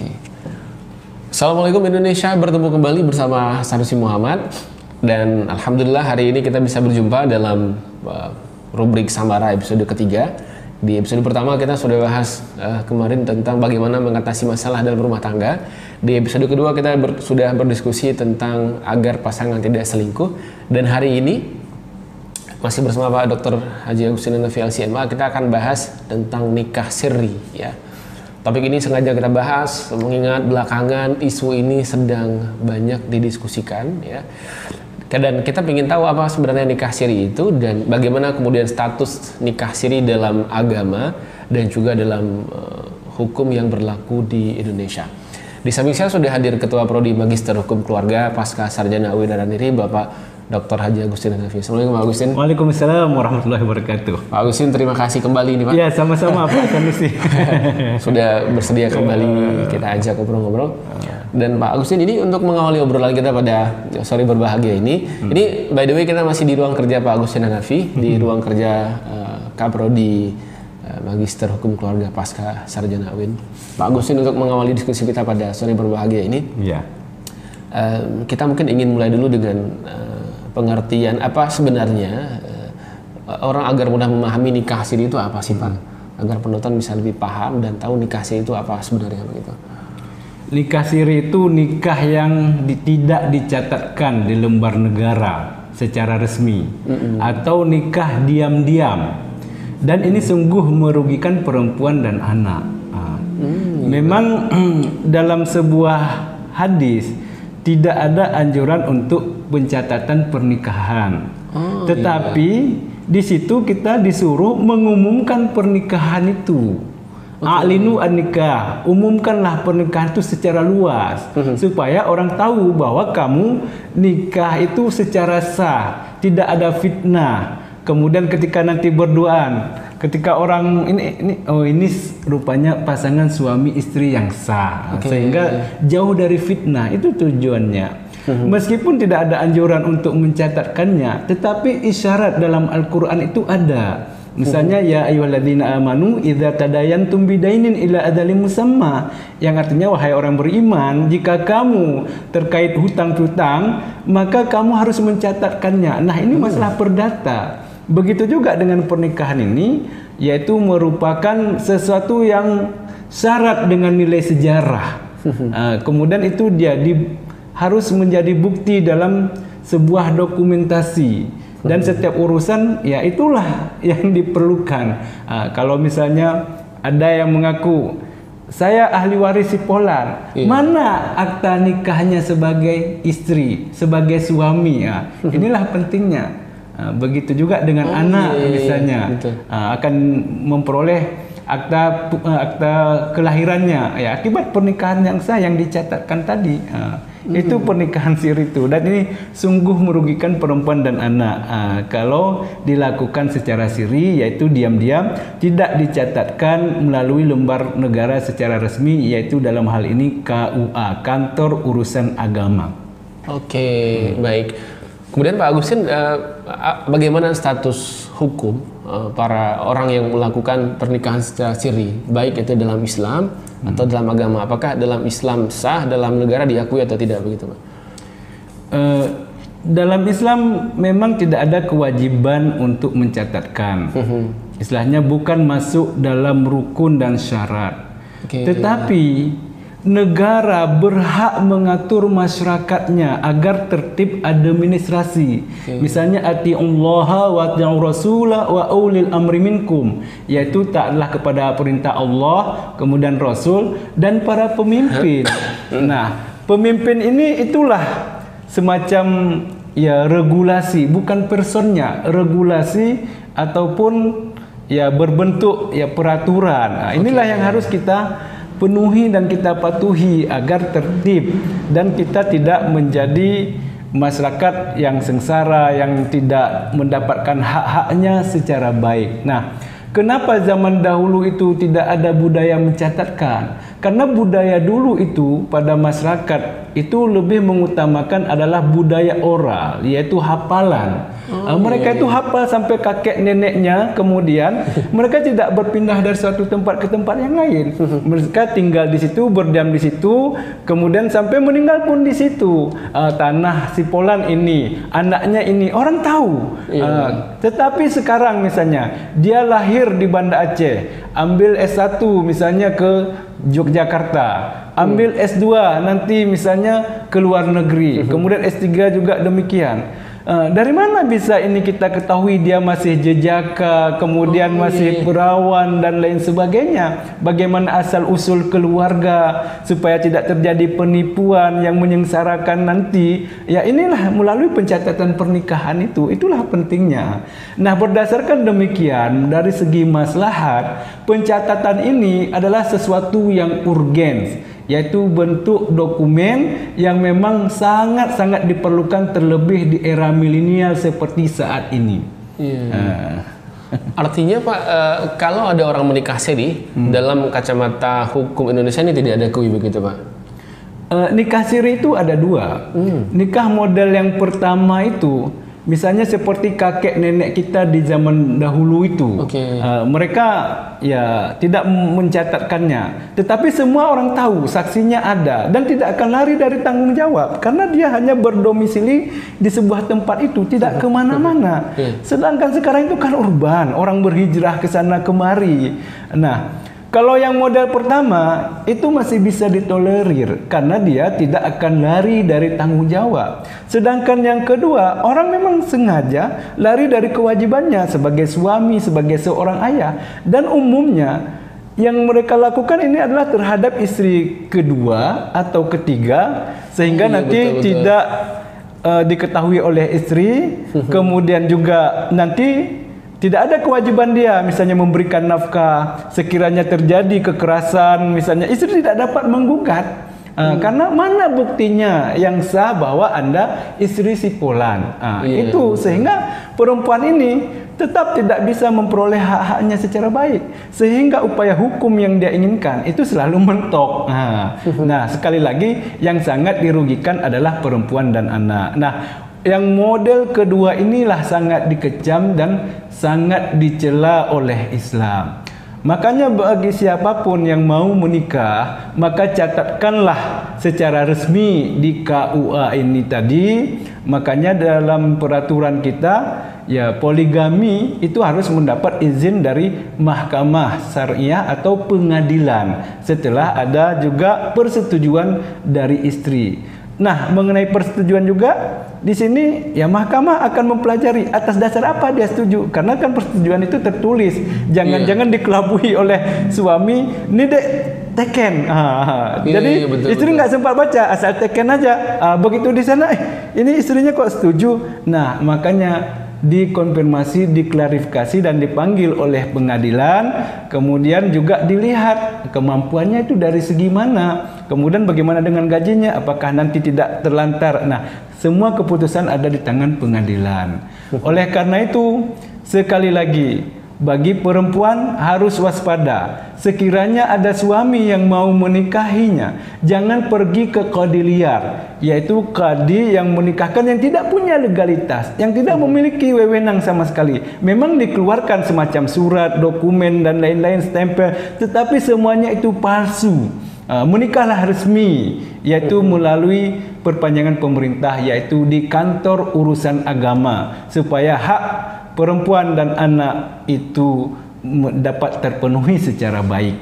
Oke. Assalamualaikum Indonesia, bertemu kembali bersama Sanusi Muhammad. Dan Alhamdulillah hari ini kita bisa berjumpa dalam rubrik Samara episode ketiga. Di episode pertama kita sudah bahas kemarin tentang bagaimana mengatasi masalah dalam rumah tangga. Di episode kedua kita sudah berdiskusi tentang agar pasangan tidak selingkuh. Dan hari ini masih bersama Pak Dr. Haji Agustin Hanafi LCMA, kita akan bahas tentang nikah siri ya. Topik ini sengaja kita bahas mengingat belakangan isu ini sedang banyak didiskusikan ya. Dan kita ingin tahu apa sebenarnya nikah siri itu dan bagaimana kemudian status nikah siri dalam agama dan juga dalam hukum yang berlaku di Indonesia. Di samping saya sudah hadir Ketua Prodi Magister Hukum Keluarga Pasca Sarjana UIN Daraniri, Bapak Dr. Haji Agustin Hanafi. Assalamualaikum Pak Agustin. Waalaikumsalam warahmatullahi wabarakatuh. Pak Agustin, terima kasih kembali nih Pak. Ya, sama-sama Pak Sanusi. Sudah bersedia kembali kita ajak ngobrol-ngobrol. Dan Pak Agustin, ini untuk mengawali obrolan kita pada sore berbahagia ini. Ini by the way kita masih di ruang kerja Pak Agustin Hanafi, di ruang kerja Kaprodi Magister Hukum Keluarga Pasca Sarjana UIN. Pak Agustin, untuk mengawali diskusi kita pada sore berbahagia ini, kita mungkin ingin mulai dulu dengan pengertian apa sebenarnya orang agar mudah memahami nikah siri itu apa sih Pak? Agar penonton bisa lebih paham dan tahu nikah siri itu apa sebenarnya begitu. Nikah siri itu nikah yang tidak dicatatkan di lembar negara secara resmi atau nikah diam-diam, dan ini sungguh merugikan perempuan dan anak. Memang dalam sebuah hadis tidak ada anjuran untuk pencatatan pernikahan, tetapi di situ kita disuruh mengumumkan pernikahan itu. A'linu an-nikah, umumkanlah pernikahan itu secara luas supaya orang tahu bahwa kamu nikah itu secara sah, tidak ada fitnah. Kemudian ketika nanti berduaan, ketika orang ini rupanya pasangan suami istri yang sah, sehingga jauh dari fitnah, itu tujuannya. Meskipun tidak ada anjuran untuk mencatatkannya, tetapi isyarat dalam Al-Quran itu ada. Misalnya ya ayyuhalladzina amanu idza tadayantum bidainin ila ajalin musamma, yang artinya wahai orang beriman, jika kamu terkait hutang-hutang maka kamu harus mencatatkannya. Nah, ini masalah perdata. Begitu juga dengan pernikahan ini, yaitu merupakan sesuatu yang syarat dengan nilai sejarah. Kemudian itu dia harus menjadi bukti dalam sebuah dokumentasi. Dan setiap urusan ya itulah yang diperlukan. Kalau misalnya ada yang mengaku saya ahli waris si Polar, mana akta nikahnya sebagai istri, sebagai suami? Inilah pentingnya. Begitu juga dengan anak misalnya, akan memperoleh akta kelahirannya ya akibat pernikahan yang sah yang dicatatkan tadi. Itu pernikahan siri itu, dan ini sungguh merugikan perempuan dan anak kalau dilakukan secara siri, yaitu diam-diam, tidak dicatatkan melalui lembar negara secara resmi, yaitu dalam hal ini KUA, Kantor Urusan Agama. Oke, baik. Kemudian Pak Agustin, bagaimana status hukum para orang yang melakukan pernikahan secara siri, baik itu dalam Islam atau dalam agama? Apakah dalam Islam sah, dalam negara diakui atau tidak begitu Pak? Dalam Islam memang tidak ada kewajiban untuk mencatatkan. Istilahnya bukan masuk dalam rukun dan syarat. Tetapi negara berhak mengatur masyarakatnya agar tertib administrasi. Misalnya atiullaha wa atiur rasulah wa ulil amri minkum, yaitu taatlah kepada perintah Allah, kemudian Rasul dan para pemimpin. Nah, pemimpin ini itulah semacam ya regulasi, bukan personnya, regulasi ataupun ya berbentuk ya peraturan. Nah, inilah yang harus kita penuhi dan kita patuhi agar tertib dan kita tidak menjadi masyarakat yang sengsara, yang tidak mendapatkan hak-haknya secara baik. Nah, kenapa zaman dahulu itu tidak ada budaya mencatatkan? Karena budaya dulu itu pada masyarakat itu lebih mengutamakan adalah budaya oral, yaitu hafalan. Mereka itu hafal sampai kakek neneknya, kemudian mereka tidak berpindah dari suatu tempat ke tempat yang lain. Mereka tinggal di situ, berdiam di situ, kemudian sampai meninggal pun di situ. Tanah Sipolan ini, anaknya ini, orang tahu. Tetapi sekarang misalnya dia lahir di Banda Aceh, ambil S1 misalnya ke Yogyakarta, ambil S2 nanti misalnya ke luar negeri, kemudian S3 juga demikian. Dari mana bisa ini kita ketahui dia masih jejaka, kemudian masih perawan dan lain sebagainya? Bagaimana asal usul keluarga supaya tidak terjadi penipuan yang menyengsarakan nanti? Ya inilah melalui pencatatan pernikahan itulah pentingnya. Nah, berdasarkan demikian dari segi maslahat, pencatatan ini adalah sesuatu yang urgen, yaitu bentuk dokumen yang memang sangat-sangat diperlukan terlebih di era milenial seperti saat ini. Artinya Pak, kalau ada orang menikah siri, dalam kacamata hukum Indonesia ini tidak ada kui begitu Pak? Nikah siri itu ada dua. Nikah model yang pertama itu, misalnya seperti kakek nenek kita di zaman dahulu itu, mereka ya tidak mencatatkannya, tetapi semua orang tahu, saksinya ada, dan tidak akan lari dari tanggung jawab karena dia hanya berdomisili di sebuah tempat itu, tidak kemana-mana. Sedangkan sekarang itu kan urban, orang berhijrah ke sana kemari. Nah, kalau yang model pertama itu masih bisa ditolerir karena dia tidak akan lari dari tanggung jawab. Sedangkan yang kedua, orang memang sengaja lari dari kewajibannya sebagai suami, sebagai seorang ayah. Dan umumnya yang mereka lakukan ini adalah terhadap istri kedua atau ketiga, sehingga nanti betul. Tidak diketahui oleh istri, kemudian juga nanti tidak ada kewajiban dia misalnya memberikan nafkah. Sekiranya terjadi kekerasan misalnya, istri tidak dapat menggugat. Karena mana buktinya yang sah bahwa Anda istri Sipolan. Itu sehingga perempuan ini tetap tidak bisa memperoleh hak-haknya secara baik, sehingga upaya hukum yang dia inginkan itu selalu mentok. Nah, sekali lagi yang sangat dirugikan adalah perempuan dan anak. Nah, yang model kedua inilah sangat dikecam dan sangat dicela oleh Islam. Makanya bagi siapapun yang mau menikah, maka catatkanlah secara resmi di KUA ini tadi. Makanya dalam peraturan kita, ya poligami itu harus mendapat izin dari mahkamah syariah atau pengadilan setelah ada juga persetujuan dari istri. Nah, mengenai persetujuan juga di sini ya mahkamah akan mempelajari atas dasar apa dia setuju, karena kan persetujuan itu tertulis. Jangan-jangan dikelabui oleh suami, ini dek teken. Jadi istri nggak sempat baca, asal teken aja. Begitu di sana, ini istrinya kok setuju. Nah, makanya dikonfirmasi, diklarifikasi dan dipanggil oleh pengadilan, kemudian juga dilihat kemampuannya itu dari segi mana, kemudian bagaimana dengan gajinya, apakah nanti tidak terlantar. Nah, semua keputusan ada di tangan pengadilan. Oleh karena itu, sekali lagi, bagi perempuan harus waspada. Sekiranya ada suami yang mau menikahinya, jangan pergi ke qadi liar, yaitu qadi yang menikahkan yang tidak punya legalitas, yang tidak memiliki wewenang sama sekali. Memang dikeluarkan semacam surat, dokumen dan lain-lain, stempel, tetapi semuanya itu palsu. Menikahlah resmi, yaitu melalui perpanjangan pemerintah, yaitu di kantor urusan agama, supaya hak perempuan dan anak itu dapat terpenuhi secara baik.